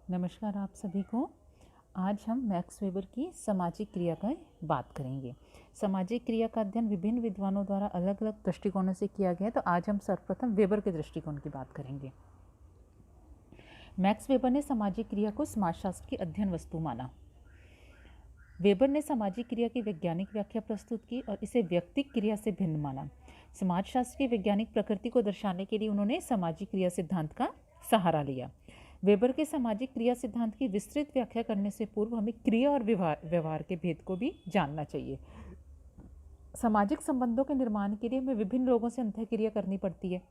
नमस्कार आप सभी को। आज हम मैक्स वेबर की सामाजिक क्रिया का बात करेंगे। सामाजिक क्रिया का अध्ययन विभिन्न विद्वानों द्वारा अलग अलग दृष्टिकोणों से किया गया है, तो आज हम सर्वप्रथम वेबर के दृष्टिकोण की बात करेंगे। मैक्स वेबर ने सामाजिक क्रिया को समाजशास्त्र की अध्ययन वस्तु माना। वेबर ने सामाजिक क्रिया की वैज्ञानिक व्याख्या प्रस्तुत की और इसे व्यक्तिक क्रिया से भिन्न माना। समाजशास्त्र की वैज्ञानिक प्रकृति को दर्शाने के लिए उन्होंने सामाजिक क्रिया सिद्धांत का सहारा लिया। वेबर के सामाजिक क्रिया सिद्धांत की विस्तृत व्याख्या करने से पूर्व हमें क्रिया और व्यवहार के भेद को भी जानना चाहिए। सामाजिक संबंधों के निर्माण के लिए हमें विभिन्न लोगों से अंतःक्रिया करनी पड़ती है।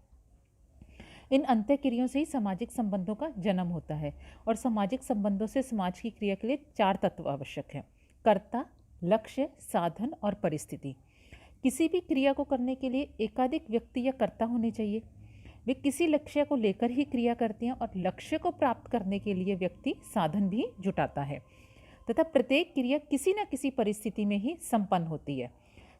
इन अंतःक्रियाओं से ही सामाजिक संबंधों का जन्म होता है और सामाजिक संबंधों से समाज की क्रिया के लिए 4 तत्व आवश्यक हैं: कर्ता, लक्ष्य, साधन और परिस्थिति। किसी भी क्रिया को करने के लिए एकाधिक व्यक्ति या कर्ता होने चाहिए। वे किसी लक्ष्य को लेकर ही क्रिया करते हैं और लक्ष्य को प्राप्त करने के लिए व्यक्ति साधन भी जुटाता है तथा प्रत्येक क्रिया किसी न किसी परिस्थिति में ही संपन्न होती है।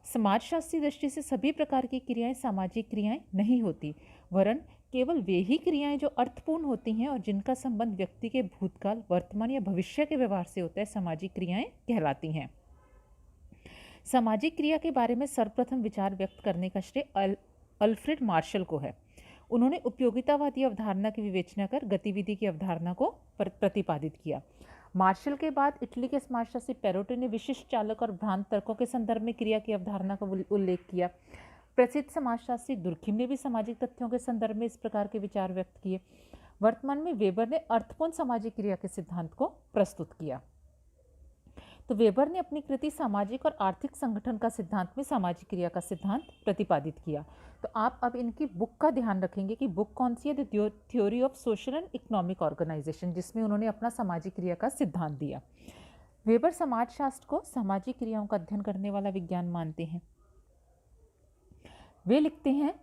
समाजशास्त्रीय दृष्टि से सभी प्रकार की क्रियाएं सामाजिक क्रियाएं नहीं होती, वरन केवल वे ही क्रियाएं जो अर्थपूर्ण होती हैं और जिनका संबंध व्यक्ति के भूतकाल, वर्तमान या भविष्य के व्यवहार से होता है, सामाजिक क्रियाएं कहलाती हैं। सामाजिक क्रिया के बारे में सर्वप्रथम विचार व्यक्त करने का श्रेय अल्फ्रेड मार्शल को है। उन्होंने उपयोगितावादी अवधारणा की विवेचना कर गतिविधि की अवधारणा को प्रतिपादित किया। मार्शल के बाद इटली के समाजशास्त्री पेरोटे ने विशिष्ट चालक और भ्रांत तर्कों के संदर्भ में क्रिया की अवधारणा का उल्लेख किया। प्रसिद्ध समाजशास्त्री दुर्खिम ने भी सामाजिक तथ्यों के संदर्भ में इस प्रकार के विचार व्यक्त किए। वर्तमान में वेबर ने अर्थपूर्ण सामाजिक क्रिया के सिद्धांत को प्रस्तुत किया। तो वेबर ने अपनी कृति सामाजिक और आर्थिक संगठन का सिद्धांत में सामाजिक क्रिया का सिद्धांत प्रतिपादित किया। तो आप अब इनकी बुक का ध्यान रखेंगे कि बुक कौन सी है, the theory of social and economic organisation, जिसमें उन्होंने अपना सामाजिक क्रिया का सिद्धांत दिया। वेबर समाजशास्त्र को सामाजिक क्रियाओं का अध्ययन करने वाला विज्ञान मानते हैं। वे लिखते हैं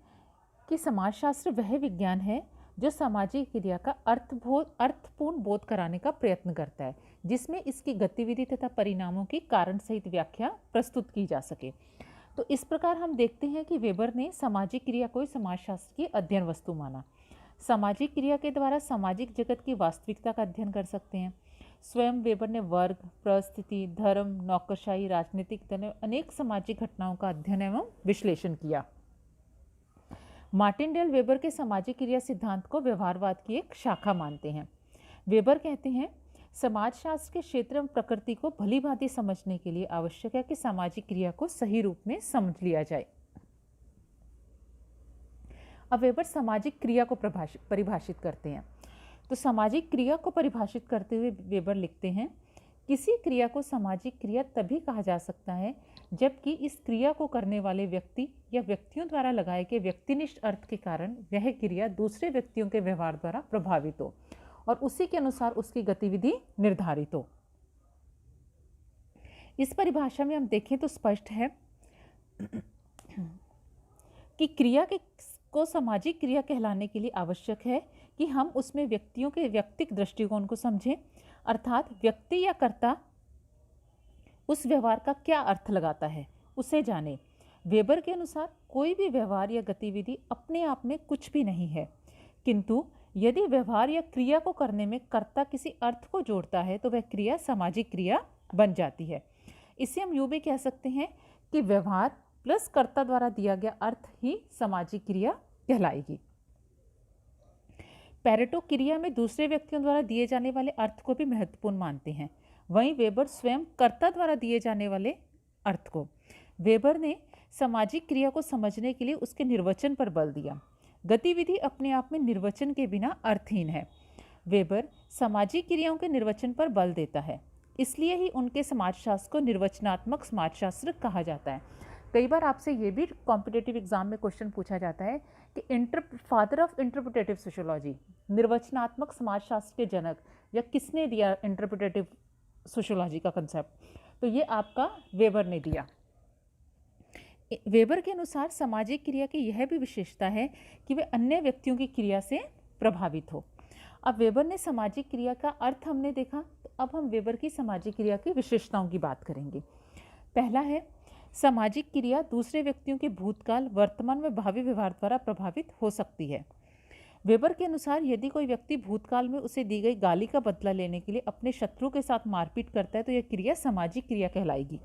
कि समाजशास्त्र वह विज्ञान है जो सामाजिक क्रिया का अर्थपूर्ण बोध कराने का प्रयत्न करता है, जिसमें इसकी गतिविधि तथा परिणामों की कारण सहित व्याख्या प्रस्तुत की जा सके। तो इस प्रकार हम देखते हैं कि वेबर ने सामाजिक क्रिया को समाजशास्त्र की अध्ययन वस्तु माना। सामाजिक क्रिया के द्वारा सामाजिक जगत की वास्तविकता का अध्ययन कर सकते हैं। स्वयं वेबर ने वर्ग, परिस्थिति, धर्म, नौकरशाही, राजनीतिक तनाव, अनेक सामाजिक घटनाओं का अध्ययन एवं विश्लेषण किया। मार्टिन वेबर के सामाजिक क्रिया सिद्धांत को व्यवहारवाद की एक शाखा मानते हैं। वेबर कहते हैं, समाजशास्त्र के क्षेत्र में प्रकृति को भली भांति समझने के लिए आवश्यक है कि सामाजिक क्रिया को सही रूप में समझ लिया जाए। अब वेबर सामाजिक क्रिया को परिभाषित करते हैं। तो सामाजिक क्रिया को परिभाषित करते हुए वेबर लिखते हैं, किसी क्रिया को सामाजिक क्रिया तभी कहा जा सकता है जबकि इस क्रिया को करने वाले व्यक्ति या व्यक्तियों द्वारा लगाए गए व्यक्तिनिष्ठ अर्थ के कारण वह क्रिया दूसरे व्यक्तियों के व्यवहार द्वारा प्रभावित हो और उसी के अनुसार उसकी गतिविधि निर्धारित हो। इस परिभाषा में हम देखें तो स्पष्ट है कि क्रिया को सामाजिक क्रिया कहलाने के लिए आवश्यक है कि हम उसमें व्यक्तियों के व्यक्तिगत दृष्टिकोण को समझें, अर्थात व्यक्ति या कर्ता उस व्यवहार का क्या अर्थ लगाता है उसे जाने। वेबर के अनुसार कोई भी व्यवहार या गतिविधि अपने आप में कुछ भी नहीं है, किंतु यदि व्यवहार या क्रिया को करने में कर्ता किसी अर्थ को जोड़ता है तो वह क्रिया सामाजिक क्रिया बन जाती है। इसे हम यूं भी कह सकते हैं कि व्यवहार प्लस कर्ता द्वारा दिया गया अर्थ ही सामाजिक क्रिया कहलाएगी। पेरेटो क्रिया में दूसरे व्यक्तियों द्वारा दिए जाने वाले अर्थ को भी महत्वपूर्ण मानते हैं, वहीं वेबर स्वयं कर्ता द्वारा दिए जाने वाले अर्थ को। वेबर ने सामाजिक क्रिया को समझने के लिए उसके निर्वचन पर बल दिया। गतिविधि अपने आप में निर्वचन के बिना अर्थहीन है। वेबर सामाजिक क्रियाओं के निर्वचन पर बल देता है, इसलिए ही उनके समाजशास्त्र को निर्वचनात्मक समाजशास्त्र कहा जाता है। कई बार आपसे ये भी कॉम्पिटिटिव एग्जाम में क्वेश्चन पूछा जाता है कि फादर ऑफ इंटरप्रिटेटिव सोशियोलॉजी, निर्वचनात्मक समाजशास्त्र के जनक या किसने दिया इंटरप्रिटेटिव सोशियोलॉजी का कंसेप्ट, तो ये आपका वेबर ने दिया। वेबर के अनुसार सामाजिक क्रिया की यह भी विशेषता है कि वे अन्य व्यक्तियों की क्रिया से प्रभावित हो। अब वेबर ने सामाजिक क्रिया का अर्थ हमने देखा, तो अब हम वेबर की सामाजिक क्रिया की विशेषताओं की बात करेंगे। पहला है, सामाजिक क्रिया दूसरे व्यक्तियों के भूतकाल, वर्तमान व भावी व्यवहार द्वारा प्रभावित हो सकती है। वेबर के अनुसार यदि कोई व्यक्ति भूतकाल में उसे दी गई गाली का बदला लेने के लिए अपने शत्रु के साथ मारपीट करता है तो यह क्रिया सामाजिक क्रिया कहलाएगी।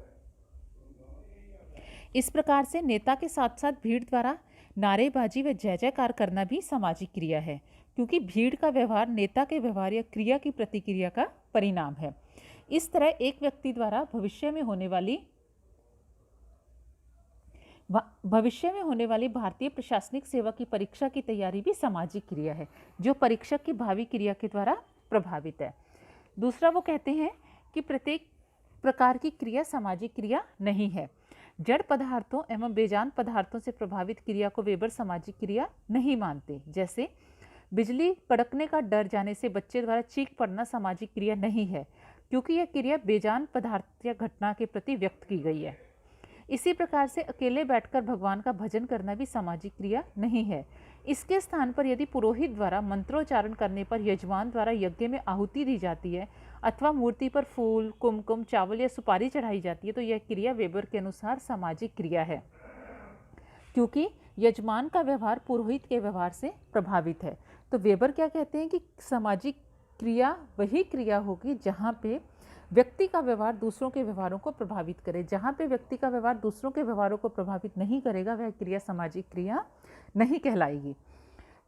इस प्रकार से नेता के साथ साथ भीड़ द्वारा नारेबाजी व जय जयकार करना भी सामाजिक क्रिया है, क्योंकि भीड़ का व्यवहार नेता के व्यवहार या क्रिया की प्रतिक्रिया का परिणाम है। इस तरह एक व्यक्ति द्वारा भविष्य में होने वाली भारतीय प्रशासनिक सेवा की परीक्षा की तैयारी भी सामाजिक क्रिया है, जो परीक्षक की भावी क्रिया के द्वारा प्रभावित है। दूसरा, वो कहते हैं कि प्रत्येक प्रकार की क्रिया सामाजिक क्रिया नहीं है। जड़ पदार्थों एवं बेजान पदार्थों से प्रभावित क्रिया को वेबर सामाजिक क्रिया नहीं मानते। जैसे बिजली कड़कने का डर जाने से बच्चे द्वारा चीख पड़ना सामाजिक क्रिया नहीं है, क्योंकि यह क्रिया बेजान पदार्थ या घटना के प्रति व्यक्त की गई है। इसी प्रकार से अकेले बैठकर भगवान का भजन करना भी सामाजिक क्रिया नहीं है। इसके स्थान पर यदि पुरोहित द्वारा मंत्रोच्चारण करने पर यजमान द्वारा यज्ञ में आहुति दी जाती है अथवा मूर्ति पर फूल, कुमकुम, चावल या सुपारी चढ़ाई जाती है तो यह क्रिया वेबर के अनुसार सामाजिक क्रिया है, क्योंकि यजमान का व्यवहार पुरोहित के व्यवहार से प्रभावित है। तो वेबर क्या कहते हैं कि सामाजिक क्रिया वही क्रिया होगी जहाँ पे व्यक्ति का व्यवहार दूसरों के व्यवहारों को प्रभावित करे। जहाँ पे व्यक्ति का व्यवहार दूसरों के व्यवहारों को प्रभावित नहीं करेगा वह क्रिया सामाजिक क्रिया नहीं कहलाएगी।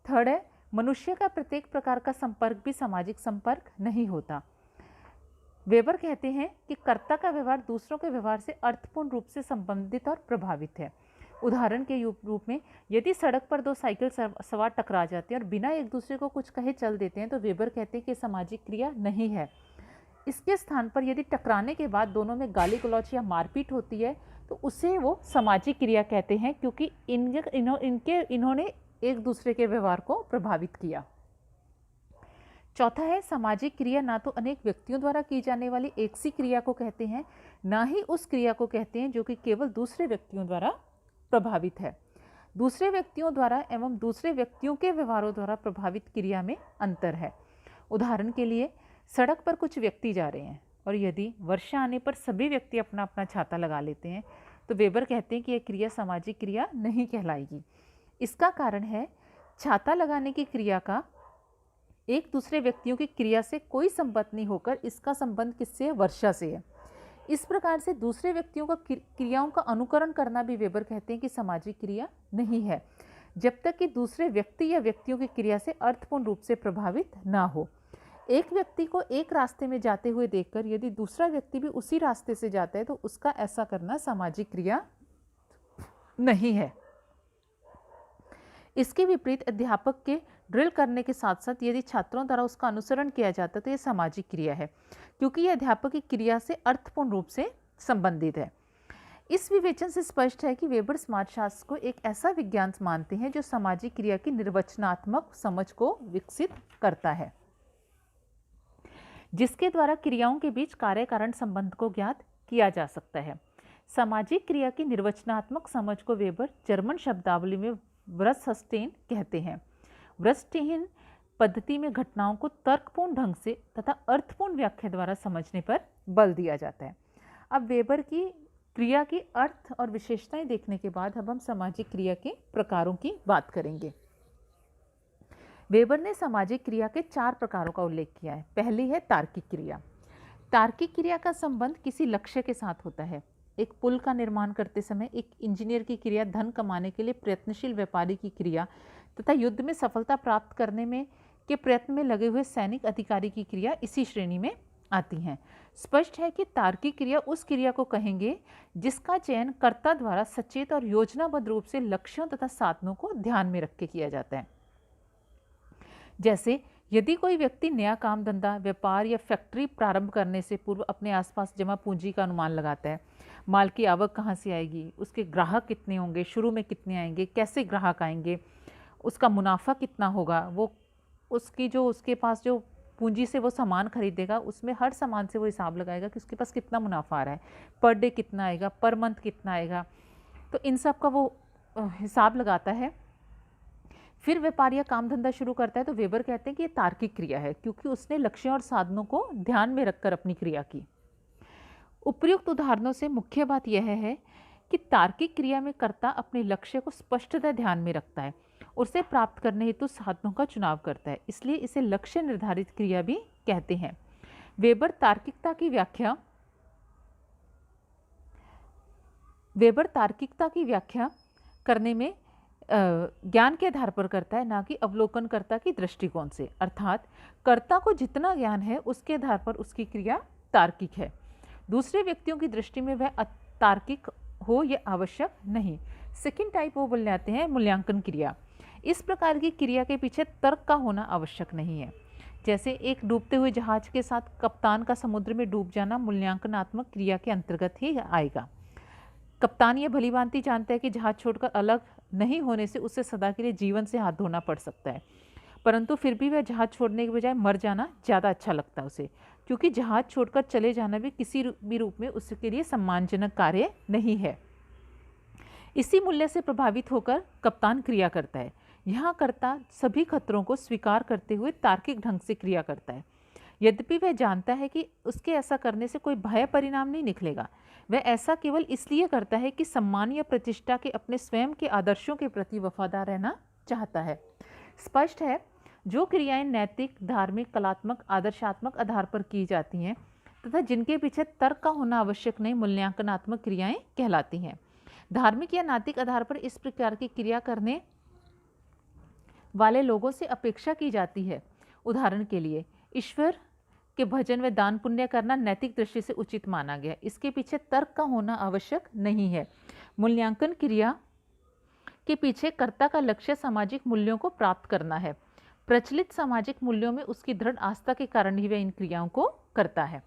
थर्ड है, मनुष्य का प्रत्येक प्रकार का संपर्क भी सामाजिक संपर्क नहीं होता। वेबर कहते हैं कि कर्ता का व्यवहार दूसरों के व्यवहार से अर्थपूर्ण रूप से संबंधित और प्रभावित है। उदाहरण के रूप में यदि सड़क पर दो साइकिल सवार टकरा जाते हैं और बिना एक दूसरे को कुछ कहे चल देते हैं तो वेबर कहते हैं कि सामाजिक क्रिया नहीं है। इसके स्थान पर यदि टकराने के बाद दोनों में गाली गलौज या मारपीट होती है तो उसे वो सामाजिक क्रिया कहते हैं, क्योंकि इन्होंने एक दूसरे के व्यवहार को प्रभावित किया। चौथा है, सामाजिक क्रिया ना तो अनेक व्यक्तियों द्वारा की जाने वाली एक सी क्रिया को कहते हैं, ना ही उस क्रिया को कहते हैं जो कि केवल दूसरे व्यक्तियों द्वारा प्रभावित है। दूसरे व्यक्तियों द्वारा एवं दूसरे व्यक्तियों के व्यवहारों द्वारा प्रभावित क्रिया में अंतर है। उदाहरण के लिए सड़क पर कुछ व्यक्ति जा रहे हैं और यदि वर्षा आने पर सभी व्यक्ति अपना अपना छाता लगा लेते हैं तो वेबर कहते हैं कि यह क्रिया सामाजिक क्रिया नहीं कहलाएगी। इसका कारण है, छाता लगाने की क्रिया का एक दूसरे व्यक्तियों की क्रिया से कोई संबंध नहीं होकर इसका संबंध किससे है? वर्षा से है। इस प्रकार से दूसरे व्यक्तियों का क्रियाओं का अनुकरण करना भी वेबर कहते हैं कि सामाजिक क्रिया नहीं है, जब तक कि दूसरे व्यक्ति या व्यक्तियों की क्रिया से अर्थपूर्ण रूप से प्रभावित ना हो। एक व्यक्ति को एक रास्ते में जाते हुए देखकर यदि दूसरा व्यक्ति भी उसी रास्ते से जाता है तो उसका ऐसा करना सामाजिक क्रिया नहीं है। इसके विपरीत अध्यापक के ड्रिल करने के साथ साथ यदि छात्रों द्वारा उसका अनुसरण किया जाता है तो यह सामाजिक क्रिया है, क्योंकि यह अध्यापक की क्रिया से अर्थपूर्ण रूप से संबंधित है। इस विवेचन से स्पष्ट है कि वेबर समाजशास्त्र को एक ऐसा विज्ञान मानते हैं जो सामाजिक क्रिया की निर्वचनात्मक समझ को विकसित करता है, जिसके द्वारा क्रियाओं के बीच कार्य कारण संबंध को ज्ञात किया जा सकता है। सामाजिक क्रिया की निर्वचनात्मक समझ को वेबर जर्मन शब्दावली में व्रस्टहेन कहते हैं। व्रस्टहेन पद्धति में घटनाओं को तर्कपूर्ण ढंग से तथा अर्थपूर्ण व्याख्या द्वारा समझने पर बल दिया जाता है। अब वेबर की क्रिया की अर्थ और विशेषताएं देखने के बाद अब हम सामाजिक क्रिया के प्रकारों की बात करेंगे। वेबर ने सामाजिक क्रिया के 4 प्रकारों का उल्लेख किया है। पहली है तार्किक क्रिया। तार्किक क्रिया का संबंध किसी लक्ष्य के साथ होता है। एक पुल का निर्माण करते समय एक इंजीनियर की क्रिया, धन कमाने के लिए प्रयत्नशील व्यापारी की क्रिया तथा युद्ध में सफलता प्राप्त करने में के प्रयत्न में लगे हुए सैनिक अधिकारी की क्रिया इसी श्रेणी में आती हैं। स्पष्ट है कि तार्किक क्रिया उस क्रिया को कहेंगे जिसका चयन कर्ता द्वारा सचेत और योजनाबद्ध रूप से लक्ष्यों तथा साधनों को ध्यान में रख के किया जाता है। जैसे यदि कोई व्यक्ति नया काम धंधा, व्यापार या फैक्ट्री प्रारंभ करने से पूर्व अपने आसपास जमा पूंजी का अनुमान लगाता है, माल की आवक कहाँ से आएगी, उसके ग्राहक कितने होंगे, शुरू में कितने आएंगे, कैसे ग्राहक आएंगे, उसका मुनाफा कितना होगा, वो उसके पास जो पूंजी से वो सामान खरीदेगा उसमें हर सामान से वो हिसाब लगाएगा कि उसके पास कितना मुनाफा आ रहा है, पर डे कितना आएगा, पर मंथ कितना आएगा, तो इन सब का वो हिसाब लगाता है। फिर व्यापारी या काम धंधा शुरू करता है तो वेबर कहते हैं कि ये तार्किक क्रिया है, क्योंकि उसने लक्ष्यों और साधनों को ध्यान में रखकर अपनी क्रिया की। उपर्युक्त उदाहरणों से मुख्य बात यह है कि तार्किक क्रिया में कर्ता अपने लक्ष्य को स्पष्टतः ध्यान में रखता है उसे प्राप्त करने हेतु साधनों का चुनाव करता है, इसलिए इसे लक्ष्य निर्धारित क्रिया भी कहते हैं। वेबर तार्किकता की व्याख्या करने में ज्ञान के आधार पर करता है, ना कि अवलोकनकर्ता की दृष्टिकोण से। अर्थात कर्ता को जितना ज्ञान है उसके आधार पर उसकी क्रिया तार्किक है। दूसरे व्यक्तियों की दृष्टि में वह अतार्किक हो यह आवश्यक नहीं। सेकंड टाइप वो बोल जाते हैं मूल्यांकन क्रिया। इस प्रकार की क्रिया के पीछे तर्क का होना आवश्यक नहीं है। जैसे एक डूबते हुए जहाज के साथ कप्तान का समुद्र में डूब जाना मूल्यांकनात्मक क्रिया के अंतर्गत ही आएगा। कप्तान ये भलीभांति जानता है कि जहाज छोड़कर अलग नहीं होने से उसे सदा के लिए जीवन से हाथ धोना पड़ सकता है, परंतु फिर भी वह जहाज छोड़ने के बजाय मर जाना ज़्यादा अच्छा लगता है उसे, क्योंकि जहाज छोड़कर चले जाना भी किसी भी रूप में उसके लिए सम्मानजनक कार्य नहीं है। इसी मूल्य से प्रभावित होकर कप्तान क्रिया करता है। यहाँ कर्ता सभी खतरों को स्वीकार करते हुए तार्किक ढंग से क्रिया करता है। यद्यपि वह जानता है कि उसके ऐसा करने से कोई भय परिणाम नहीं निकलेगा, वह ऐसा केवल इसलिए करता है कि सम्मान या प्रतिष्ठा के अपने स्वयं के आदर्शों के प्रति वफादार रहना चाहता है। स्पष्ट है, जो क्रियाएं नैतिक, धार्मिक, कलात्मक, आदर्शात्मक आधार पर की जाती हैं तथा जिनके पीछे तर्क का होना आवश्यक नहीं, मूल्यांकनात्मक क्रियाएं कहलाती हैं। धार्मिक या नैतिक आधार पर इस प्रकार की क्रिया करने वाले लोगों से अपेक्षा की जाती है। उदाहरण के लिए, ईश्वर के भजन व दान पुण्य करना नैतिक दृष्टि से उचित माना गया, इसके पीछे तर्क का होना आवश्यक नहीं है। मूल्यांकन क्रिया के पीछे कर्ता का लक्ष्य सामाजिक मूल्यों को प्राप्त करना है। प्रचलित सामाजिक मूल्यों में उसकी दृढ़ आस्था के कारण ही वह इन क्रियाओं को करता है।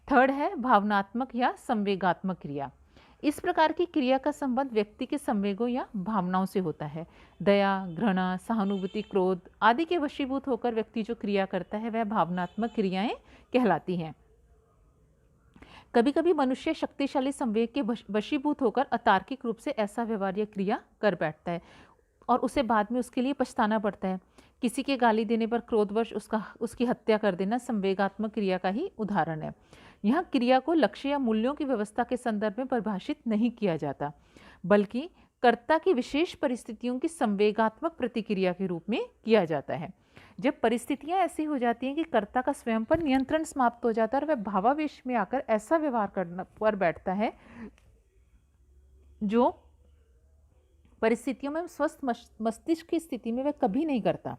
थर्ड है भावनात्मक या संवेगात्मक क्रिया। इस प्रकार की क्रिया का संबंध व्यक्ति के संवेगों या भावनाओं से होता है। दया, घृणा, सहानुभूति, क्रोध आदि के वशीभूत होकर व्यक्ति जो क्रिया करता है वह भावनात्मक क्रियाएं कहलाती हैं। कभी कभी मनुष्य शक्तिशाली संवेग के वशीभूत होकर अतार्किक रूप से ऐसा व्यवहार या क्रिया कर बैठता है और उसे बाद में उसके लिए पछताना पड़ता है। किसी के गाली देने पर क्रोधवश उसकी हत्या कर देना संवेगात्मक क्रिया का ही उदाहरण है। यहाँ क्रिया को लक्ष्य या मूल्यों की व्यवस्था के संदर्भ में परिभाषित नहीं किया जाता, बल्कि कर्ता की विशेष परिस्थितियों की संवेगात्मक प्रतिक्रिया के रूप में किया जाता है। जब परिस्थितियां ऐसी हो जाती हैं कि कर्ता का स्वयं पर नियंत्रण समाप्त हो जाता है और वह भावावेश में आकर ऐसा व्यवहार कर बैठता है जो परिस्थितियों में स्वस्थ मस्तिष्क की स्थिति में वह कभी नहीं करता।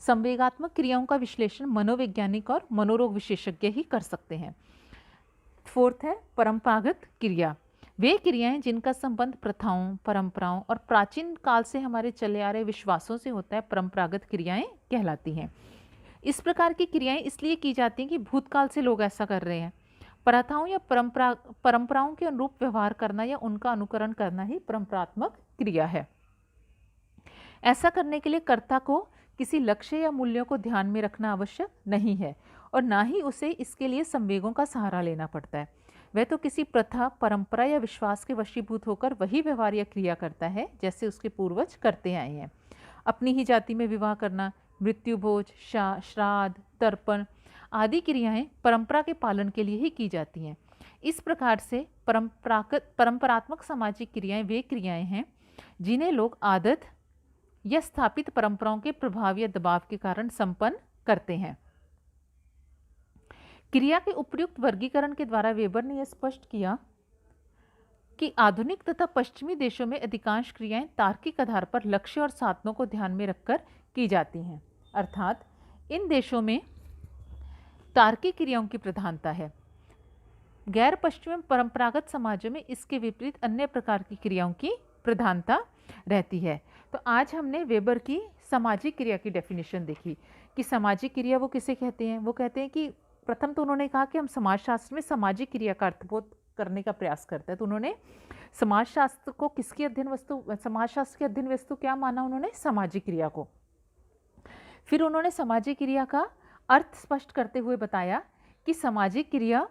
संवेगात्मक क्रियाओं का विश्लेषण मनोवैज्ञानिक और मनोरोग विशेषज्ञ ही कर सकते हैं। फोर्थ है परंपरागत क्रिया। वे क्रियाएं जिनका संबंध प्रथाओं, परंपराओं और प्राचीन काल से हमारे चले आ रहे विश्वासों से होता है, परंपरागत क्रियाएं कहलाती हैं। इस प्रकार की क्रियाएं इसलिए की जाती हैं कि भूतकाल से लोग ऐसा कर रहे हैं। प्रथाओं या परंपराओं के अनुरूप व्यवहार करना या उनका अनुकरण करना ही परंपरात्मक क्रिया है। ऐसा करने के लिए कर्ता को किसी लक्ष्य या मूल्यों को ध्यान में रखना आवश्यक नहीं है और ना ही उसे इसके लिए संवेगों का सहारा लेना पड़ता है। वह तो किसी प्रथा, परंपरा या विश्वास के वशीभूत होकर वही व्यवहार या क्रिया करता है जैसे उसके पूर्वज करते आए हैं। अपनी ही जाति में विवाह करना, मृत्यु भोज, श्राद्ध, तर्पण आदि क्रियाएं परंपरा के पालन के लिए ही की जाती हैं। इस प्रकार से परंपरात्मक सामाजिक क्रियाएं वे क्रियाएं हैं जिन्हें लोग आदत या स्थापित परंपराओं के प्रभाव या दबाव के कारण संपन्न करते हैं। क्रिया के उपयुक्त वर्गीकरण के द्वारा वेबर ने यह स्पष्ट किया कि आधुनिक तथा पश्चिमी देशों में अधिकांश क्रियाएं तार्किक आधार पर लक्ष्य और साधनों को ध्यान में रखकर की जाती हैं। अर्थात इन देशों में तार्किक क्रियाओं की प्रधानता है। गैर पश्चिमी परंपरागत समाजों में इसके विपरीत अन्य प्रकार की क्रियाओं की प्रधानता रहती है। तो आज हमने वेबर की सामाजिक क्रिया की डेफिनेशन देखी कि सामाजिक क्रिया वो किसे कहते हैं। वो कहते हैं कि प्रथम तो उन्होंने कहा कि हम समाजशास्त्र में सामाजिक क्रिया का अर्थबोध करने का प्रयास करते हैं। तो उन्होंने समाजशास्त्र को किसकी अध्ययन वस्तु, समाजशास्त्र की अध्ययन वस्तु क्या माना उन्होंने? सामाजिक क्रिया को। फिर उन्होंने सामाजिक क्रिया का अर्थ स्पष्ट करते हुए बताया कि सामाजिक क्रिया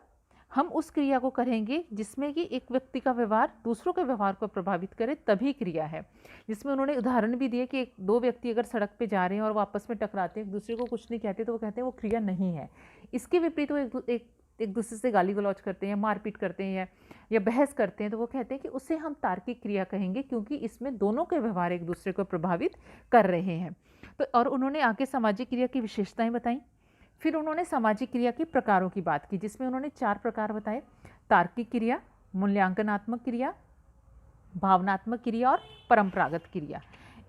हम उस क्रिया को करेंगे जिसमें कि एक व्यक्ति का व्यवहार दूसरों के व्यवहार को प्रभावित करे, तभी क्रिया है। जिसमें उन्होंने उदाहरण भी दिए कि दो व्यक्ति अगर सड़क पे जा रहे हैं और वो आपस में टकराते हैं, एक दूसरे को कुछ नहीं कहते, तो वो कहते हैं वो क्रिया नहीं है। इसके विपरीत वो एक दूसरे से गाली गलौज करते हैं, मारपीट करते हैं या बहस करते हैं, तो वो कहते हैं कि उसे हम तार्किक क्रिया कहेंगे, क्योंकि इसमें दोनों के व्यवहार एक दूसरे को प्रभावित कर रहे हैं। तो और उन्होंने आगे सामाजिक क्रिया की विशेषताएं बताई। फिर उन्होंने सामाजिक क्रिया के प्रकारों की बात की, जिसमें उन्होंने 4 प्रकार बताए: तार्किक क्रिया, मूल्यांकनात्मक क्रिया, भावनात्मक क्रिया और परंपरागत क्रिया।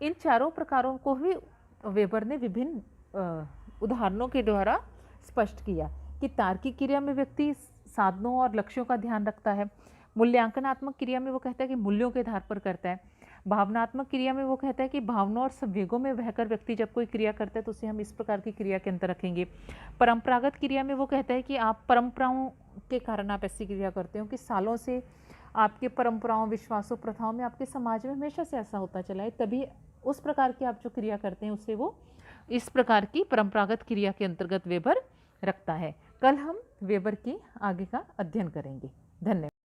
इन चारों प्रकारों को भी वेबर ने विभिन्न उदाहरणों के द्वारा स्पष्ट किया कि तार्किक क्रिया में व्यक्ति साधनों और लक्ष्यों का ध्यान रखता है, मूल्यांकनात्मक क्रिया में वो कहता है कि मूल्यों के आधार पर करता है, भावनात्मक क्रिया में वो कहता है कि भावनाओं और संवेगों में बहकर व्यक्ति जब कोई क्रिया करता है तो उसे हम इस प्रकार की क्रिया के अंतर रखेंगे। परंपरागत क्रिया में वो कहता है कि आप परंपराओं के कारण आप ऐसी क्रिया करते हो कि सालों से आपके परंपराओं, विश्वासों, प्रथाओं में आपके समाज में हमेशा से ऐसा होता चला है, तभी उस प्रकार की आप जो क्रिया करते हैं उसे वो इस प्रकार की परंपरागत क्रिया के अंतर्गत वेबर रखता है। कल हम वेबर की आगे का अध्ययन करेंगे। धन्यवाद।